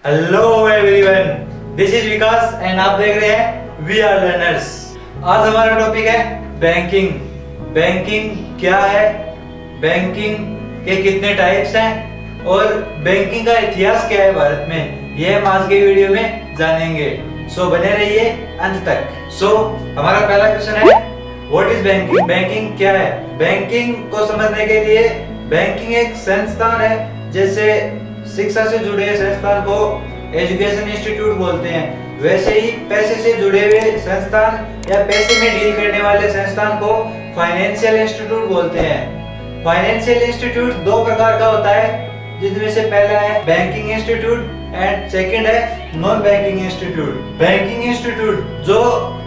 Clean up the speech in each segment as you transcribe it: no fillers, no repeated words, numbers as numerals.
Hello everyone, this is Vikas and आप देख रहे हैं वी आर लर्नर्स। आज हमारा टॉपिक है बैंकिंग। बैंकिंग क्या है, बैंकिंग के कितने टाइप्स हैं और बैंकिंग का इतिहास क्या है भारत में, यह हम आज के वीडियो में जानेंगे। सो बने रहिए अंत तक। सो हमारा पहला क्वेश्चन है, व्हाट इज बैंकिंग? बैंकिंग क्या है? बैंकिंग को समझने के लिए बैंकिंग एक संस्थान है, जैसे शिक्षा से जुड़े संस्थान को एजुकेशन इंस्टीट्यूट बोलते हैं, वैसे ही पैसे से जुड़े हुए संस्थान या पैसे में डील करने वाले संस्थान को फाइनेंशियल इंस्टीट्यूट बोलते हैं। फाइनेंशियल इंस्टीट्यूट दो प्रकार का होता है, जिनमें से पहला है बैंकिंग इंस्टीट्यूट एंड सेकंड है non banking institute. Banking institute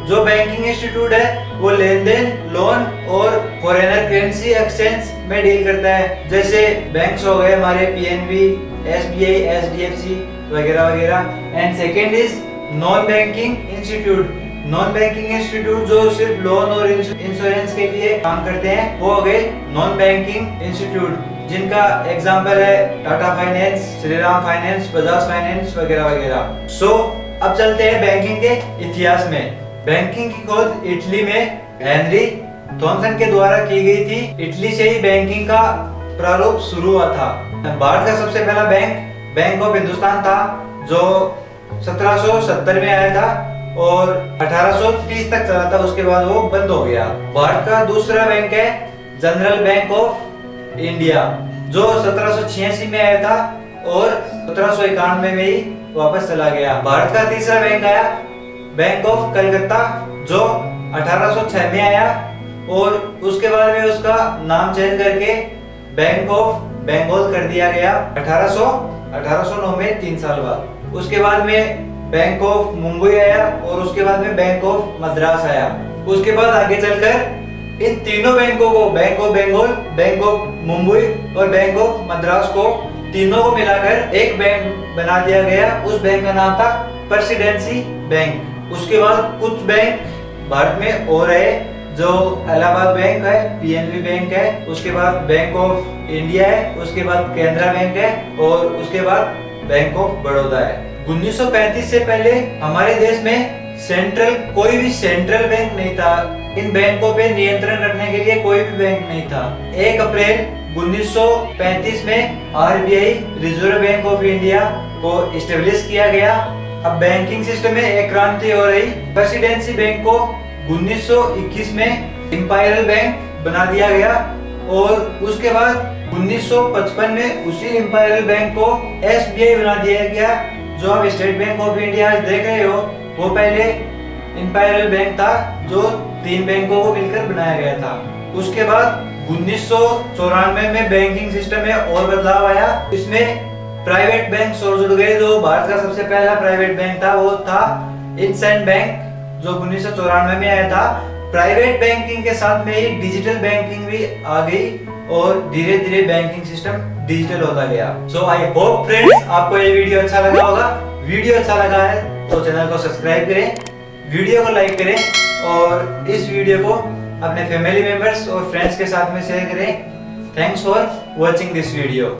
जो बैंकिंग इंस्टीट्यूट है वो लेन देन, लोन और फॉरेनर करेंसी एक्सचेंज में डील करता है, जैसे बैंक्स हो गए हमारे पीएनबी, एसबीआई, एचडीएफसी वगैरह वगैरह। And second is non banking institute. Non banking institute जो सिर्फ लोन और इंश्योरेंस के लिए काम करते हैं, वो हो गए नॉन बैंकिंग इंस्टीट्यूट, जिनका एग्जांपल है Tata finance, Shriram finance, Bajaj finance वगैरह वगैरह। सो अब चलते हैं बैंकिंग के इतिहास में। बैंकिंग की खोज इटली में हेनरी थॉमसन के द्वारा की गई थी। इटली से ही बैंकिंग का प्रारूप शुरू हुआ था। भारत का सबसे पहला बैंक ऑफ हिंदुस्तान था, जो 1770 में आया था और 1830 तक चला था, उसके बाद वो बंद हो गया। भारत का दूसरा बैंक है जनरल बैंक ऑफ इंडिया, जो 1786 में आया था और 1791 में ही वापस चला गया। भारत का तीसरा बैंक आया बैंक ऑफ कलकत्ता, जो 1806 में आया और उसके बाद में उसका नाम चेंज करके बैंक ऑफ बंगाल कर दिया गया 1809 में, 3 साल बाद। उसके बाद में बैंक ऑफ मुंबई आया और उसके बाद में बैंक ऑफ मद्रास आया। उसके बाद आगे चलकर इन तीनों बैंकों को, bank of Bengal, bank of Mumbai और बैंक ऑफ मद्रास को, तीनों को मिलाकर एक बैंक बना दिया गया। उस बैंक का नाम था प्रेसिडेंसी बैंक। उसके बाद कुछ बैंक भारत में और है, जो इलाहाबाद बैंक है, पीएनबी बैंक है, उसके बाद बैंक ऑफ इंडिया है, उसके बाद केनरा बैंक है और उसके बाद बैंक ऑफ बड़ौदा है। 1935 से पहले हमारे देश में कोई भी सेंट्रल बैंक नहीं था। इन बैंकों पे नियंत्रण रखने के लिए कोई भी बैंक नहीं था। 1 अप्रैल 1935 में RBI, reserve bank of India को एस्टेब्लिश किया गया। अब बैंकिंग सिस्टम में एक क्रांति हो रही। प्रेसिडेंसी बैंक को 1921 में इंपायरल बैंक बना दिया गया और उसके बाद 1955 में उसी इंपायरल बैंक को एसबीआई बना दिया गया। जो आप स्टेट बैंक ऑफ इंडिया आज देख रहे हो, वो पहले इंपायरल बैंक था, जो 3 बैंकों को मिलकर बनाया गया था। उसके बाद 1994 में बैंकिंग सिस्टम में और बदलाव आया। इसमें प्राइवेट बैंक और जुड़ गए। जो भारत का सबसे पहला प्राइवेट बैंक था वो था इंडसइंड बैंक, जो 1994 में आया था। प्राइवेट बैंकिंग के साथ में ही डिजिटल बैंकिंग भी आ गई और धीरे धीरे बैंकिंग सिस्टम डिजिटल होता गया। सो आई होप फ्रेंड्स आपको ये वीडियो अच्छा लगा होगा। वीडियो अच्छा लगा है तो चैनल को सब्सक्राइब करें, वीडियो को लाइक करें और इस वीडियो को अपने फैमिली मेंबर्स और फ्रेंड्स के साथ में शेयर करें। Thanks for watching this video.